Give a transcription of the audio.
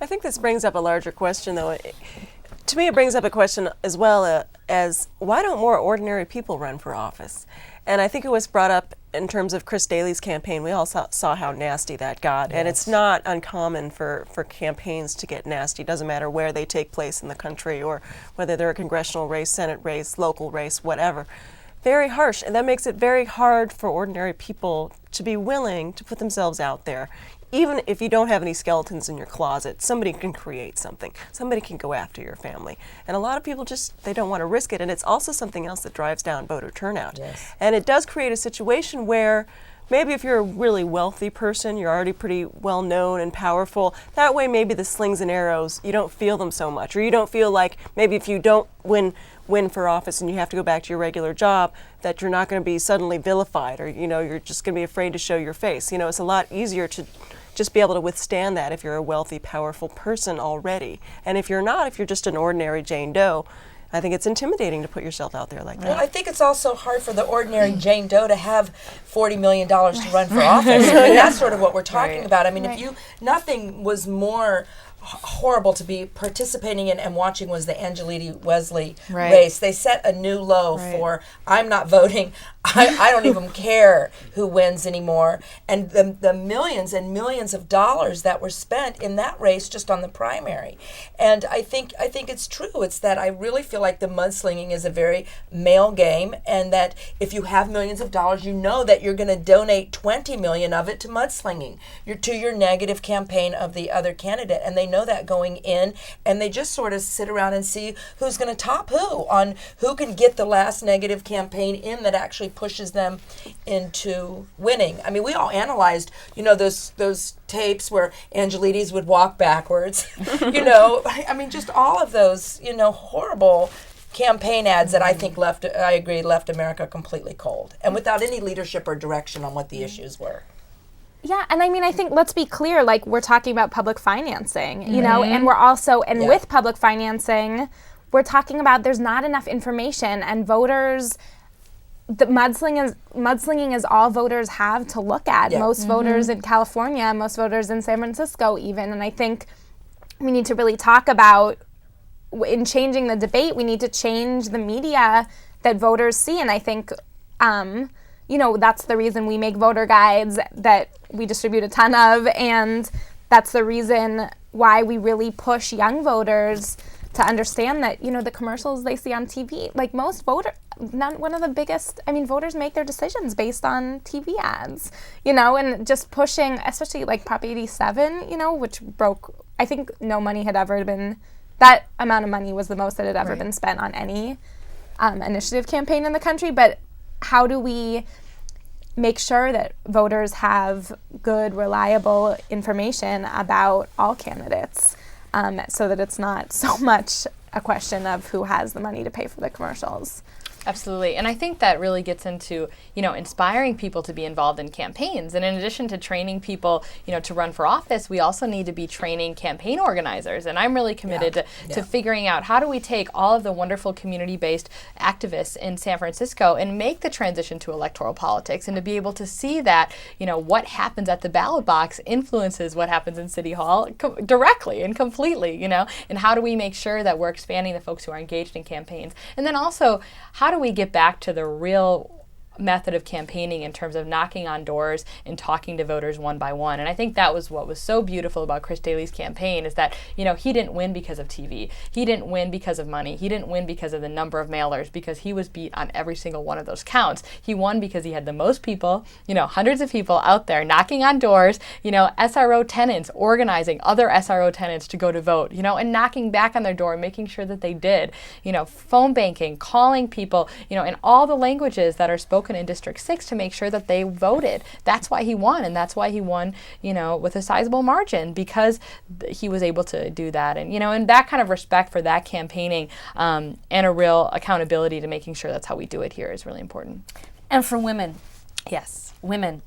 think this brings up a larger question, though. To me, it brings up a question as well as why don't more ordinary people run for office? And I think it was brought up in terms of Chris Daly's campaign. We all saw how nasty that got. Yes. And it's not uncommon for campaigns to get nasty. It doesn't matter where they take place in the country or whether they're a congressional race, Senate race, local race, whatever. Very harsh. And that makes it very hard for ordinary people to be willing to put themselves out there. Even if you don't have any skeletons in your closet, somebody can create something. Somebody can go after your family. And a lot of people they don't want to risk it. And it's also something else that drives down voter turnout. Yes. And it does create a situation where maybe if you're a really wealthy person, you're already pretty well known and powerful, that way maybe the slings and arrows, you don't feel them so much. Or you don't feel like maybe if you don't win for office and you have to go back to your regular job, that you're not going to be suddenly vilified, or you're just going to be afraid to show your face. It's a lot easier to just be able to withstand that if you're a wealthy, powerful person already. And if you're not, if you're just an ordinary Jane Doe, I think it's intimidating to put yourself out there like that. Well, I think it's also hard for the ordinary Jane Doe to have $40 million to run for office. I mean, that's sort of what we're talking about. I mean, nothing was more horrible to be participating in and watching was the Angelitti Wesley race. They set a new low for, I'm not voting. I don't even care who wins anymore. And the millions and millions of dollars that were spent in that race just on the primary. And I think it's true. It's that I really feel like the mudslinging is a very male game, and that if you have millions of dollars, you know that you're going to donate 20 million of it to mudslinging, to your negative campaign of the other candidate. And they know that going in, and they just sort of sit around and see who's going to top who, on who can get the last negative campaign in that actually pushes them into winning. I mean, we all analyzed, those tapes where Angelitti's would walk backwards. I mean, just all of those, horrible campaign ads that I think left America completely cold and without any leadership or direction on what the issues were. Yeah, and I mean, I think, let's be clear, like, we're talking about public financing, and we're also, with public financing, we're talking about there's not enough information, and voters, mudslinging is all voters have to look at. Yeah. Most voters in California, most voters in San Francisco even, and I think we need to really talk about, in changing the debate, we need to change the media that voters see, and I think, that's the reason we make voter guides that we distribute a ton of, and that's the reason why we really push young voters to understand that, the commercials they see on TV, like most voters make their decisions based on TV ads, and just pushing, especially like Prop 87, which broke, I think no money had ever been, that amount of money was the most that had ever been spent on any initiative campaign in the country, but how do we make sure that voters have good, reliable information about all candidates, so that it's not so much a question of who has the money to pay for the commercials? Absolutely. And I think that really gets into, inspiring people to be involved in campaigns. And in addition to training people, to run for office, we also need to be training campaign organizers. And I'm really committed to figuring out how do we take all of the wonderful community-based activists in San Francisco and make the transition to electoral politics, and to be able to see that, what happens at the ballot box influences what happens in City Hall directly and completely, and how do we make sure that we're expanding the folks who are engaged in campaigns. And then also, how do we get back to the real method of campaigning in terms of knocking on doors and talking to voters one by one? And I think that was what was so beautiful about Chris Daly's campaign, is that, he didn't win because of TV. He didn't win because of money. He didn't win because of the number of mailers, because he was beat on every single one of those counts. He won because he had the most people, hundreds of people out there knocking on doors, SRO tenants organizing other SRO tenants to go to vote, and knocking back on their door and making sure that they did, phone banking, calling people, in all the languages that are spoken in District 6 to make sure that they voted. That's why he won, and that's why he won, with a sizable margin, because he was able to do that. And, and that kind of respect for that campaigning, and a real accountability to making sure that's how we do it here is really important. And for women. Yes. Women.